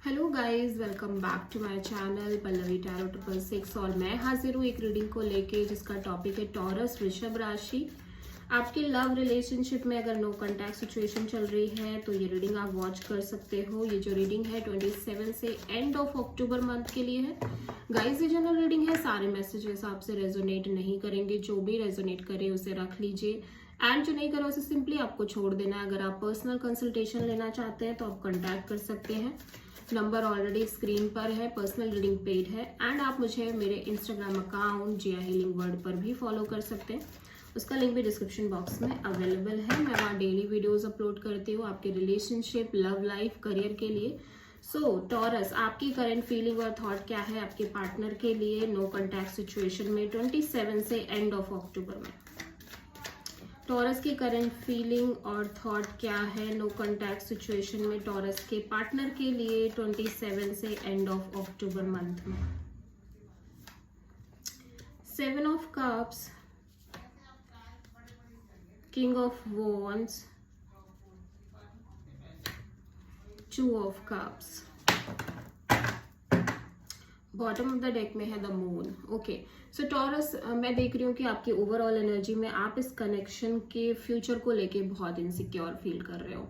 Hello guys, welcome back to my channel Pallavi tarot 666। और मैं हाजिर हूँ एक रीडिंग को लेके जिसका टॉपिक है टॉरस वृषभ राशि। आपके लव रिलेशनशिप में अगर नो कांटेक्ट सिचुएशन चल रही है तो ये रीडिंग आप वॉच कर सकते हो। ये जो रीडिंग है 27 से एंड ऑफ अक्टूबर मंथ के लिए है। गाइस ये जनरल रीडिंग है, सारे मैसेजेस आपसे रेजोनेट नहीं करेंगे। जो भी रेजोनेट करे उसे रख लीजिए एंड जो नहीं करे उसे सिंपली आपको छोड़ देना है। अगर आप पर्सनल कंसल्टेशन लेना चाहते हैं तो आप कॉन्टैक्ट कर सकते हैं। नंबर ऑलरेडी स्क्रीन पर है, पर्सनल रीडिंग पेड है एंड आप मुझे मेरे इंस्टाग्राम अकाउंट जिया हीलिंग वर्ड पर भी फॉलो कर सकते हैं। उसका लिंक भी डिस्क्रिप्शन बॉक्स में अवेलेबल है। मैं वहाँ डेली वीडियोस अपलोड करती हूँ आपके रिलेशनशिप, लव लाइफ, करियर के लिए। सो टॉरस, आपकी करंट फीलिंग और थॉट क्या है आपके पार्टनर के लिए नो कॉन्टैक्ट सिचुएशन में 27 से एंड ऑफ अक्टूबर में? टॉरस की करंट फीलिंग और थॉट क्या है नो कॉन्टैक्ट सिचुएशन में टॉरस के पार्टनर के लिए 27 से एंड ऑफ अक्टूबर मंथ में? 7 of cups, king of wands, 2 of cups, bottom of the deck में है the moon. Okay, so taurus, मैं देख रही हूँ कि आपकी ओवरऑल एनर्जी में आप इस कनेक्शन के फ्यूचर को लेके बहुत इनसिक्योर फील कर रहे हो।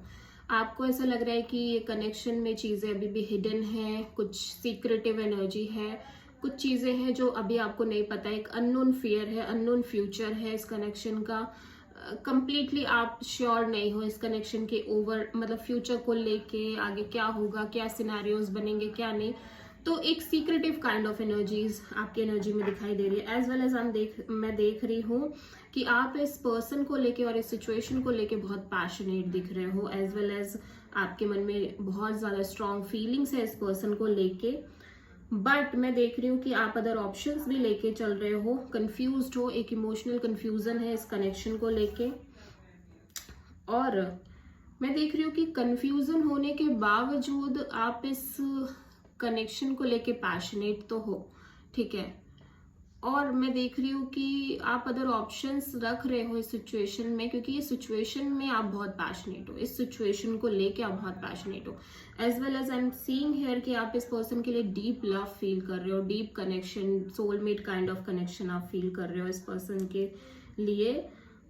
आपको ऐसा लग रहा है कि ये कनेक्शन में चीज़ें अभी भी हिडन है, कुछ सीक्रेटिव एनर्जी है, कुछ चीज़ें हैं जो अभी आपको नहीं पता। एक अननोन फियर है, अननोन फ्यूचर है इस कनेक्शन का। कंप्लीटली आप श्योर नहीं हो इस कनेक्शन के मतलब फ्यूचर को लेके आगे क्या होगा, क्या सिनेरियोज बनेंगे, क्या नहीं। तो एक सीक्रेटिव काइंड ऑफ एनर्जीज आपकी एनर्जी में दिखाई दे रही है। एज वेल एज मैं देख रही हूँ कि आप इस पर्सन को लेके और इस सिचुएशन को लेके बहुत पैशनेट दिख रहे हो। एज वेल एज आपके मन में बहुत ज्यादा स्ट्रॉन्ग फीलिंग्स है इस पर्सन को लेके। बट मैं देख रही हूँ कि आप अदर ऑप्शंस भी लेके चल रहे हो, कंफ्यूज्ड हो, एक इमोशनल कंफ्यूजन है इस कनेक्शन को लेके। और मैं देख रही हूँ कि कंफ्यूजन होने के बावजूद आप इस कनेक्शन को लेके पैशनेट तो हो, ठीक है। और मैं देख रही हूँ कि आप अदर ऑप्शंस रख रहे हो इस सिचुएशन में, क्योंकि ये सिचुएशन में आप बहुत पैशनेट हो, इस सिचुएशन को लेके आप बहुत पैशनेट हो। As well as I am seeing here कि आप इस पर्सन के लिए डीप लव फील कर रहे हो, deep connection, soulmate kind of connection आप फील कर रहे हो इस पर्सन के लिए।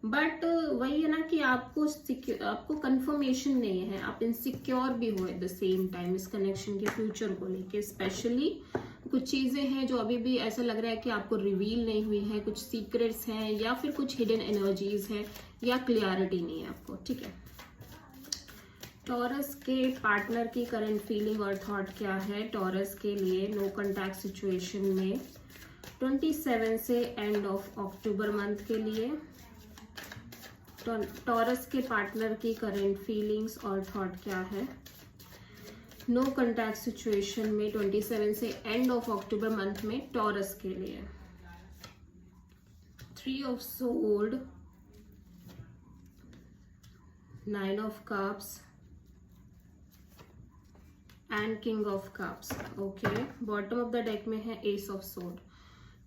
बट वही है ना कि आपको कंफर्मेशन नहीं है, आप इनसिक्योर भी हो एट द सेम टाइम इस कनेक्शन के फ्यूचर को लेके। स्पेशली कुछ चीजें हैं जो अभी भी ऐसा लग रहा है कि आपको रिवील नहीं हुई है, कुछ सीक्रेट्स हैं या फिर कुछ हिडन एनर्जीज है या क्लियरिटी नहीं है आपको, ठीक है। टॉरस के पार्टनर की करंट फीलिंग और थॉट क्या है टॉरस के लिए नो कॉन्टैक्ट सिचुएशन में 27 से एंड ऑफ अक्टूबर मंथ के लिए? टॉरस के पार्टनर की करंट फीलिंग्स और थॉट क्या है नो कॉन्टैक्ट सिचुएशन में 27 से एंड ऑफ अक्टूबर मंथ में टॉरस के लिए? 3 of sword, 9 of cups and king of cups. Okay, bottom of the deck में है एस ऑफ सोर्ड।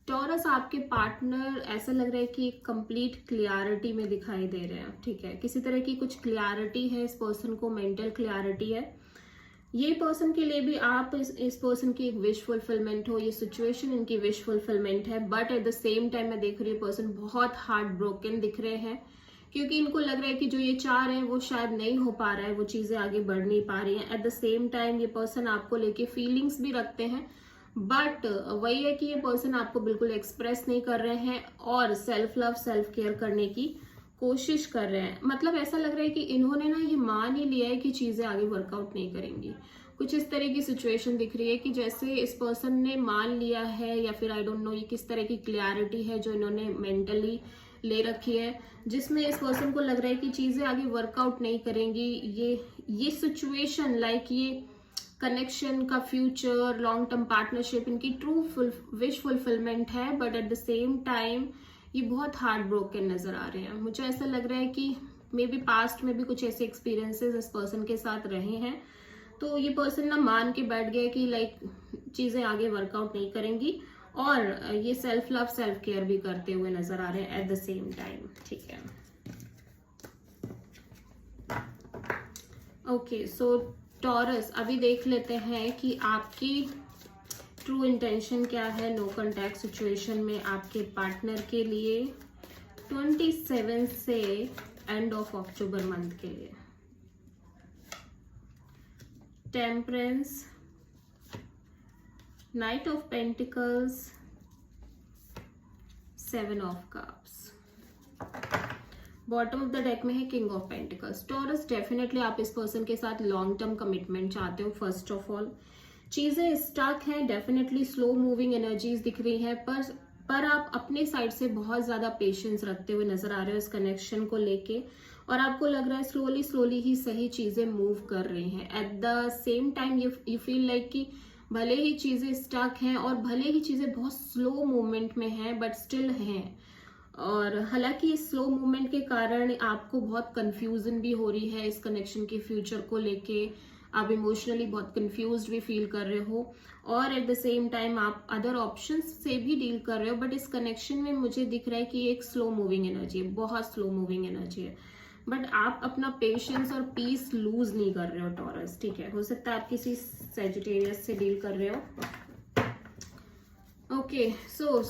टॉरस, आपके पार्टनर ऐसा लग रहा है कि एक कंप्लीट क्लियरिटी में दिखाई दे रहे हैं, ठीक है। किसी तरह की कुछ क्लियरिटी है इस पर्सन को, मेंटल क्लियरिटी है। ये पर्सन के लिए भी आप इस पर्सन की एक विश फुलफिलमेंट हो, ये सिचुएशन इनकी विश फुलफिलमेंट है। But at the same time मैं देख रही हूँ पर्सन बहुत हार्ट ब्रोकन दिख रहे हैं, क्योंकि इनको लग रहा है कि जो ये चाह रहे हैं वो शायद नहीं हो पा रहा है, वो चीजें आगे बढ़ नहीं पा रही हैं। एट द सेम टाइम ये पर्सन आपको लेके फीलिंग्स भी रखते हैं, बट वही है कि ये पर्सन आपको बिल्कुल एक्सप्रेस नहीं कर रहे हैं और सेल्फ लव, सेल्फ केयर करने की कोशिश कर रहे हैं। मतलब ऐसा लग रहा है कि इन्होंने ना ये मान ही लिया है कि चीजें आगे वर्कआउट नहीं करेंगी। कुछ इस तरह की सिचुएशन दिख रही है कि जैसे इस पर्सन ने मान लिया है, या फिर आई डोंट नो ये किस तरह की क्लियरिटी है जो इन्होंने मेंटली ले रखी है, जिसमें इस पर्सन को लग रहा है कि चीजें आगे वर्कआउट नहीं करेंगी। ये सिचुएशन लाइक ये कनेक्शन का फ्यूचर, लॉन्ग टर्म पार्टनरशिप इनकी ट्रू विश फुलफिलमेंट है। But at the same time ये बहुत हार्ट ब्रोकन नजर आ रहे हैं। मुझे ऐसा लग रहा है कि मे बी पास्ट में भी कुछ ऐसे एक्सपीरियंसेस इस पर्सन के साथ रहे हैं, तो ये पर्सन ना मान के बैठ गया कि लाइक चीजें आगे वर्कआउट नहीं करेंगी, और ये सेल्फ लव, सेल्फ केयर भी करते हुए नजर आ रहे हैं एट द सेम टाइम, ठीक है। ओके, सो टॉरस अभी देख लेते हैं कि आपकी ट्रू इंटेंशन क्या है नो कॉन्टैक्ट सिचुएशन में आपके पार्टनर के लिए 27 से एंड ऑफ अक्टूबर मंथ के लिए। Temperance, night of pentacles, 7 of cups. Bottom of the deck में है king of pentacles. Taurus definitely आप इस पर्सन के साथ लॉन्ग टर्म कमिटमेंट चाहते हो। फर्स्ट ऑफ ऑल चीजें स्टक हैं, डेफिनेटली स्लो मूविंग एनर्जीज दिख रही है, पर आप अपने साइड से बहुत ज्यादा पेशेंस रखते हुए नजर आ रहे हो इस कनेक्शन को लेके, और आपको लग रहा है स्लोली स्लोली ही सही चीजें मूव कर रही हैं। At the same time you feel like कि भले ही चीजें स्टक हैं और भले ही चीजें बहुत स्लो मूवमेंट में हैं, बट स्टिल हैं। और हालांकि इस स्लो मूवमेंट के कारण आपको बहुत कंफ्यूजन भी हो रही है इस कनेक्शन के फ्यूचर को लेके। आप इमोशनली बहुत कंफ्यूज्ड भी फील कर रहे हो, और एट द सेम टाइम आप अदर ऑप्शंस से भी डील कर रहे हो। बट इस कनेक्शन में मुझे दिख रहा है कि एक स्लो मूविंग एनर्जी है, बहुत स्लो मूविंग एनर्जी है, बट आप अपना पेशेंस और पीस लूज नहीं कर रहे हो टॉरस। ठीक है, हो सकता है आप किसी सैजिटेरियस से डील कर रहे हो। ओके, सो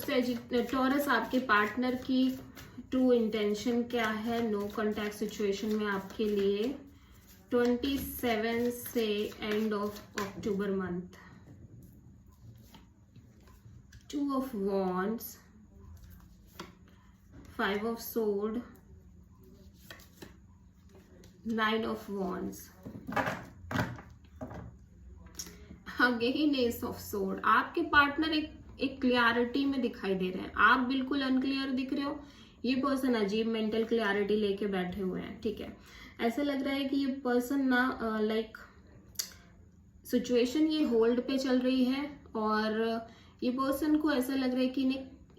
टॉरस आपके पार्टनर की ट्रू इंटेंशन क्या है नो कॉन्टैक्ट सिचुएशन में आपके लिए 27 से end of October month. 2 of wands, 5 of sword, 9 of wands, again S of sword. आपके पार्टनर एक क्लियरिटी में दिखाई दे रहे हैं, आप बिल्कुल अनक्लियर दिख रहे हो। ये पर्सन अजीब मेंटल क्लियरिटी लेके बैठे हुए हैं। ठीक है, ऐसा लग रहा है कि ये पर्सन ना लाइक सिचुएशन ये होल्ड पे चल रही है, और ये पर्सन को ऐसा लग रहा है कि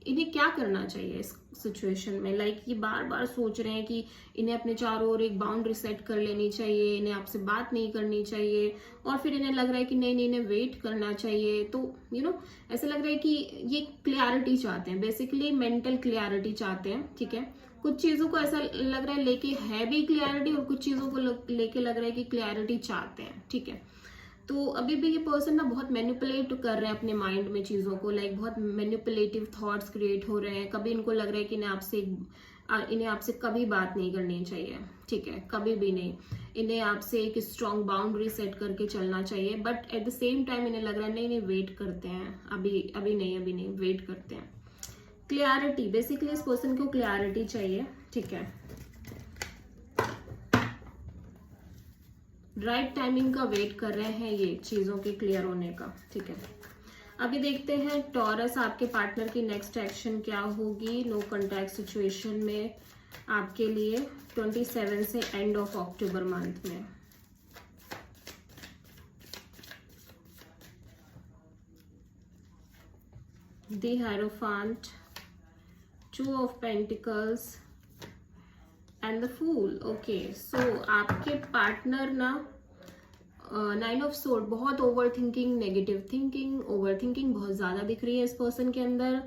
इन्हें क्या करना चाहिए इस सिचुएशन में। लाइक ये बार बार सोच रहे हैं कि इन्हें अपने चारों ओर एक बाउंड्री सेट कर लेनी चाहिए, इन्हें आपसे बात नहीं करनी चाहिए, और फिर इन्हें लग रहा है कि नहीं इन्हें वेट करना चाहिए। तो ऐसा लग रहा है कि ये क्लियरिटी चाहते हैं, बेसिकली मेंटल क्लियरिटी चाहते हैं। ठीक है, कुछ चीजों को ऐसा लग रहा है लेके है भी क्लियरिटी, और कुछ चीजों को लेके लग रहा है कि क्लियरिटी चाहते हैं। ठीक है, तो अभी भी ये पर्सन ना बहुत मैनिपुलेट कर रहे हैं अपने माइंड में चीजों को, लाइक बहुत मैनिपुलेटिव थॉट्स क्रिएट हो रहे हैं। कभी इनको लग रहा है कि इन्हें आपसे कभी बात नहीं करनी चाहिए। ठीक है, कभी भी नहीं, इन्हें आपसे एक स्ट्रॉन्ग बाउंड्री सेट करके चलना चाहिए। But at the same time इन्हें लग रहा है नहीं वेट करते हैं, अभी नहीं वेट करते हैं। क्लियरिटी, बेसिकली इस पर्सन को क्लियरिटी चाहिए। ठीक है, राइट टाइमिंग का वेट कर रहे हैं ये चीजों के क्लियर होने का। ठीक है, अभी देखते हैं टॉरस आपके पार्टनर की नेक्स्ट एक्शन क्या होगी नो कॉन्टैक्ट सिचुएशन में आपके लिए 27 से एंड ऑफ अक्टूबर मंथ में। The hierophant, 2 of pentacles and the fool. Okay, so आपके पार्टनर ना 9 ऑफ सोर्ड, बहुत over thinking, negative thinking, over thinking बहुत ज्यादा दिख रही है इस पर्सन के अंदर।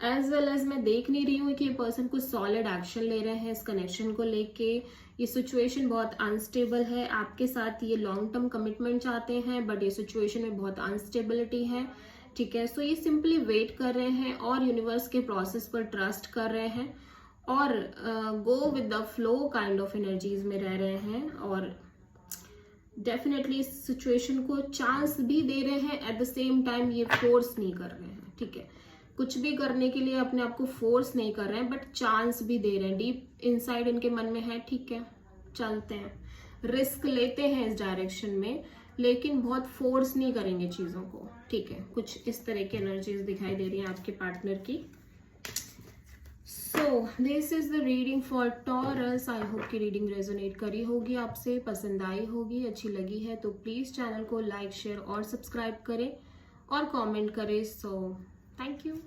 एज वेल एज मैं देख नहीं रही हूँ कि ये पर्सन कुछ सॉलिड एक्शन ले रहे हैं इस कनेक्शन को लेके। ये सिचुएशन बहुत अनस्टेबल है आपके साथ, ये लॉन्ग टर्म कमिटमेंट चाहते हैं, बट ये सिचुएशन में बहुत अनस्टेबिलिटी है। ठीक है, सो ये सिंपली वेट कर रहे हैं और यूनिवर्स के प्रोसेस पर ट्रस्ट कर रहे हैं, और go with the flow kind of energies में रह रहे हैं, और डेफिनेटली इस सिचुएशन को चांस भी दे रहे हैं। एट द सेम टाइम ये फोर्स नहीं कर रहे हैं। ठीक है, कुछ भी करने के लिए अपने आप को फोर्स नहीं कर रहे हैं, बट चांस भी दे रहे हैं। डीप इनसाइड इनके मन में है ठीक है चलते हैं, रिस्क लेते हैं इस डायरेक्शन में, लेकिन बहुत फोर्स नहीं करेंगे चीजों को। ठीक है, कुछ इस तरह की एनर्जीज दिखाई दे रही हैं आपके पार्टनर की। So this is the reading for taurus. I hope की रीडिंग रेजोनेट करी होगी, आपसे पसंद आई होगी, अच्छी लगी है तो प्लीज चैनल को लाइक, शेयर और सब्सक्राइब करें और कमेंट करें। So thank you.